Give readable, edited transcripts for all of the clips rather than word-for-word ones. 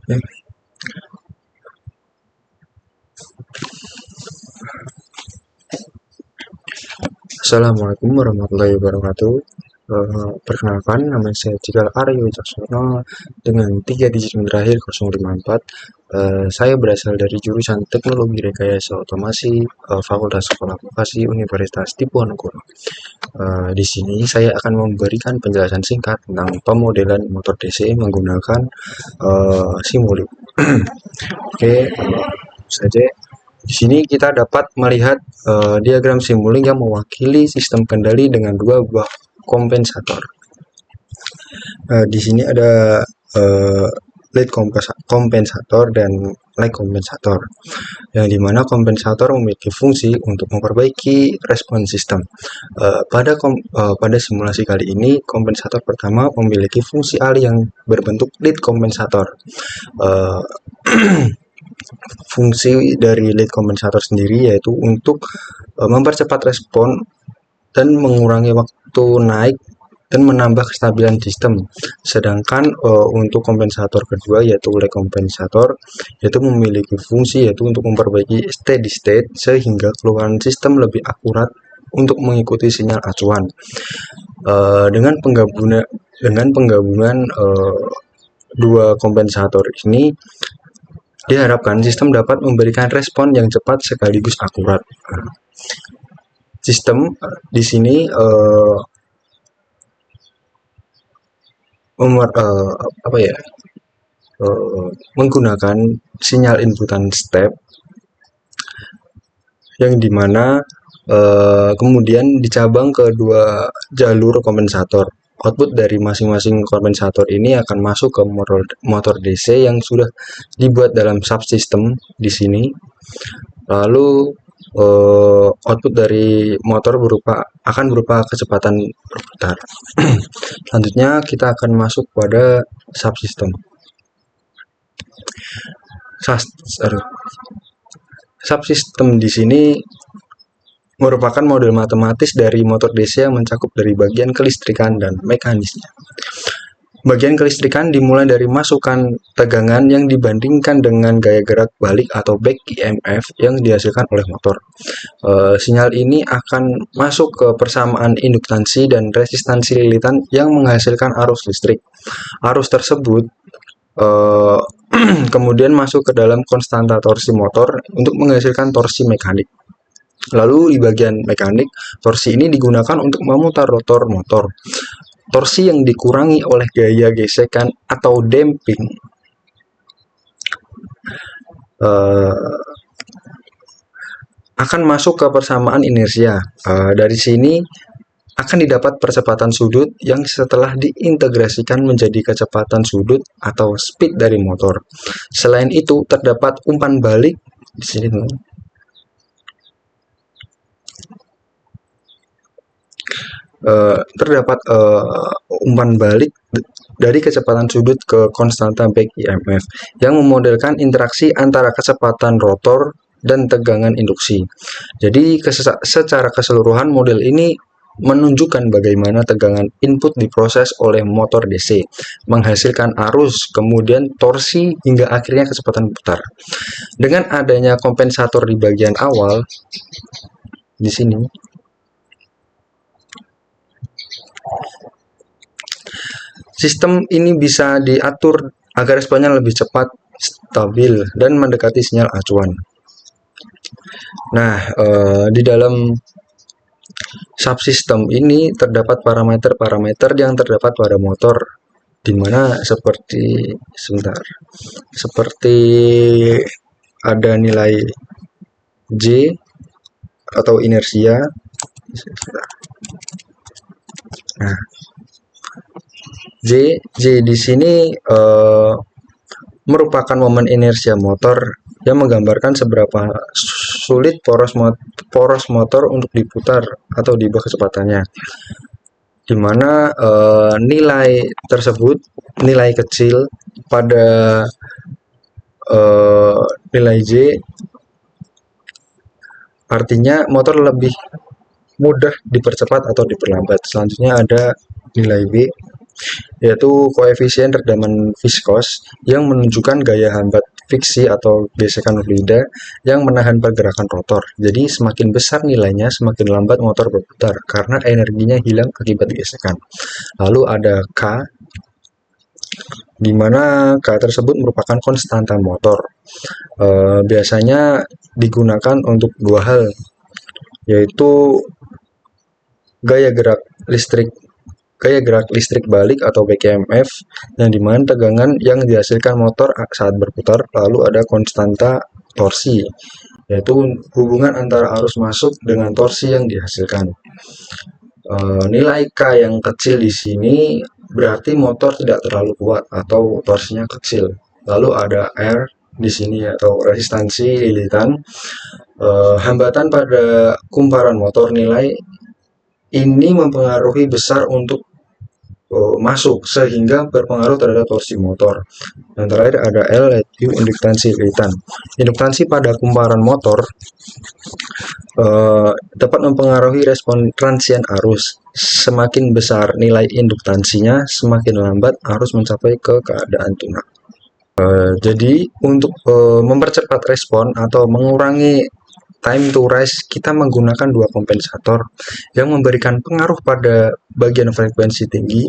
Ya. Assalamualaikum warahmatullahi wabarakatuh. Perkenalkan, nama saya Cikal Aryo Wicaksono dengan 3 digit NIM terakhir 054. Saya berasal dari jurusan Teknologi Rekayasa Otomasi, Fakultas Sekolah Vokasi Universitas Diponegoro. Di sini saya akan memberikan penjelasan singkat tentang pemodelan motor DC menggunakan Simulink. Oke, saja. Di sini kita dapat melihat diagram Simulink yang mewakili sistem kendali dengan dua buah kompensator. Di sini ada lead kompensator dan lag kompensator, yang dimana kompensator memiliki fungsi untuk memperbaiki respon sistem. Pada simulasi kali ini, kompensator pertama memiliki fungsi alih yang berbentuk lead kompensator. Fungsi dari lead kompensator sendiri yaitu untuk mempercepat respon dan mengurangi waktu naik dan menambah kestabilan sistem. Sedangkan untuk kompensator kedua yaitu lag kompensator yaitu memiliki fungsi yaitu untuk memperbaiki steady state sehingga keluaran sistem lebih akurat untuk mengikuti sinyal acuan. Dengan penggabungan dua kompensator ini diharapkan sistem dapat memberikan respon yang cepat sekaligus akurat. Sistem di sini menggunakan sinyal inputan step yang dimana kemudian dicabang ke dua jalur kompensator. Output dari masing-masing kompensator ini akan masuk ke motor DC yang sudah dibuat dalam subsystem di sini. Lalu output dari motor akan berupa kecepatan berputar. Selanjutnya kita akan masuk pada subsystem. Subsystem di sini merupakan model matematis dari motor DC yang mencakup dari bagian kelistrikan dan mekanisnya. Bagian kelistrikan dimulai dari masukan tegangan yang dibandingkan dengan gaya gerak balik atau back EMF yang dihasilkan oleh motor. Sinyal ini akan masuk ke persamaan induktansi dan resistansi lilitan yang menghasilkan arus listrik. Arus tersebut kemudian masuk ke dalam konstanta torsi motor untuk menghasilkan torsi mekanik. Lalu di bagian mekanik, torsi ini digunakan untuk memutar rotor motor. Torsi yang dikurangi oleh gaya gesekan atau damping akan masuk ke persamaan inersia. Dari sini akan didapat percepatan sudut yang setelah diintegrasikan menjadi kecepatan sudut atau speed dari motor. Selain itu terdapat umpan balik di sini. Terdapat umpan balik dari kecepatan sudut ke konstanta back EMF yang memodelkan interaksi antara kecepatan rotor dan tegangan induksi. Jadi secara keseluruhan model ini menunjukkan bagaimana tegangan input diproses oleh motor DC, menghasilkan arus, kemudian torsi, hingga akhirnya kecepatan putar. Dengan adanya kompensator di bagian awal, di sini, sistem ini bisa diatur agar responnya lebih cepat, stabil, dan mendekati sinyal acuan. Nah, di dalam subsystem ini terdapat parameter-parameter yang terdapat pada motor, di mana seperti ada nilai J atau inersia. Nah, J di sini merupakan momen inersia motor yang menggambarkan seberapa sulit poros motor untuk diputar atau diubah kecepatannya, di mana nilai tersebut, nilai kecil pada nilai J artinya motor lebih mudah dipercepat atau diperlambat. Selanjutnya ada nilai B yaitu koefisien redaman viskos yang menunjukkan gaya hambat friksi atau gesekan fluida yang menahan pergerakan rotor. Jadi semakin besar nilainya, semakin lambat motor berputar karena energinya hilang akibat gesekan. Lalu ada K, di mana K tersebut merupakan konstanta motor. Biasanya digunakan untuk dua hal, yaitu gaya gerak listrik balik atau BKMF, yang dimana tegangan yang dihasilkan motor saat berputar. Lalu ada konstanta torsi, yaitu hubungan antara arus masuk dengan torsi yang dihasilkan. Nilai K yang kecil di sini berarti motor tidak terlalu kuat atau torsinya kecil. Lalu ada R di sini atau resistansi lilitan. Hambatan pada kumparan motor, nilai ini mempengaruhi besar untuk masuk sehingga berpengaruh terhadap torsi motor. Yang terakhir ada L, yaitu induktansi lilitan. Induktansi pada kumparan motor dapat mempengaruhi respon transien arus. Semakin besar nilai induktansinya, semakin lambat arus mencapai ke keadaan tunak. Jadi untuk mempercepat respon atau mengurangi time to rise, kita menggunakan dua kompensator yang memberikan pengaruh pada bagian frekuensi tinggi,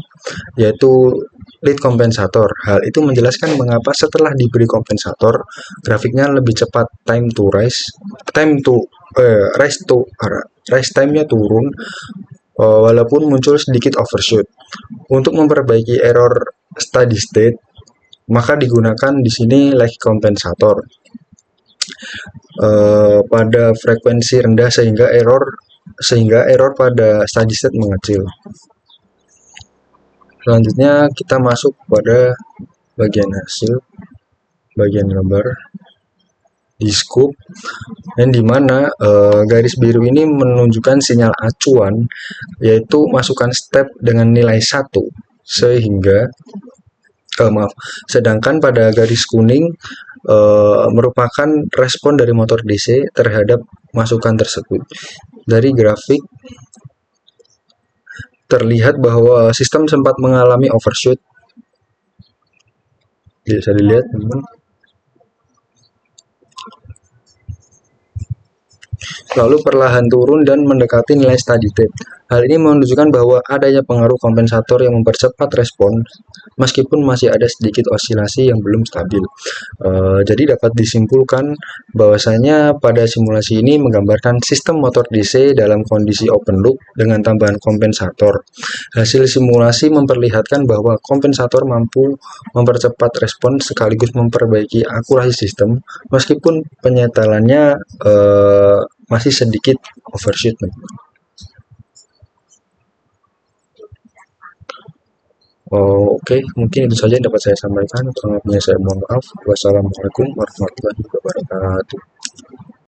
yaitu lead kompensator. Hal itu menjelaskan mengapa setelah diberi kompensator, grafiknya lebih cepat rise time-nya turun, walaupun muncul sedikit overshoot. Untuk memperbaiki error steady state, maka digunakan di sini lag kompensator pada frekuensi rendah sehingga error pada steady state mengecil. Selanjutnya kita masuk pada bagian hasil, bagian gambar di scope, dan dimana garis biru ini menunjukkan sinyal acuan, yaitu masukan step dengan nilai 1 sehingga sedangkan pada garis kuning merupakan respon dari motor DC terhadap masukan tersebut. Dari grafik terlihat bahwa sistem sempat mengalami overshoot. Bisa dilihat, teman-teman. Lalu perlahan turun dan mendekati nilai steady state. Hal ini menunjukkan bahwa adanya pengaruh kompensator yang mempercepat respon, meskipun masih ada sedikit osilasi yang belum stabil. Jadi dapat disimpulkan bahwasanya pada simulasi ini menggambarkan sistem motor DC dalam kondisi open loop dengan tambahan kompensator. Hasil simulasi memperlihatkan bahwa kompensator mampu mempercepat respon sekaligus memperbaiki akurasi sistem, meskipun penyetelannya masih sedikit overshoot. Oke, mungkin itu saja yang dapat saya sampaikan. Kurang lebihnya saya mohon maaf. Wassalamualaikum warahmatullahi wabarakatuh.